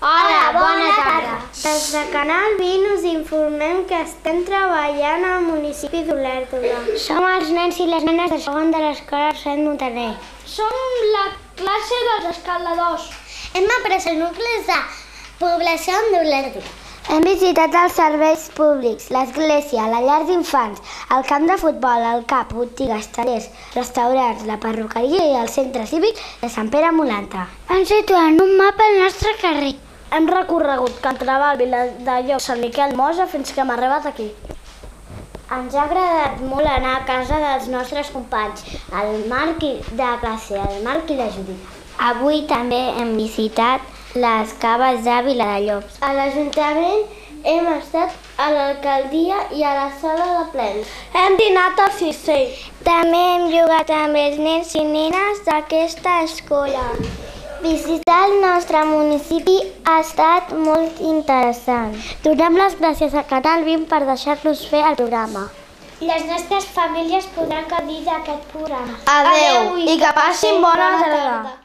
Hola, bona tarda. Des de Canal 20 us informem que estem treballant al municipi d'Olèrdola. Som els nens i les nenes de segon de l'escola Sant Montaner. Som la classe dels escaladors. Hem après el nucli de població d'Olèrdola. Hem visitat els serveis públics, l'església, la llar d'infants, el camp de futbol, el CAP, botigues, tallers, restaurants, la perruqueria i el centre cívic de Sant Pere Molanta. Vam situar en un mapa el nostre carrer. Hem recorregut Cantraval, Viladelló, Sant Miquel, Mosa, fins que hem arribat aquí. Ens ha agradat molt anar a casa dels nostres companys, el Marc de classe, el Marc i la Judit. Avui també hem visitat les caves de Viladellobs. A l'Ajuntament hem estat a l'alcaldia i a la sala de plens. Hem dinat al Cistell. També hem jugat amb els nens i nenes d'aquesta escola. Visitar el nostre municipi ha estat molt interessant. Donem les gràcies a Canal 20 per deixar-nos fer el programa. Les nostres famílies podran gaudir d'aquest programa. Adéu i que passin bona tarda.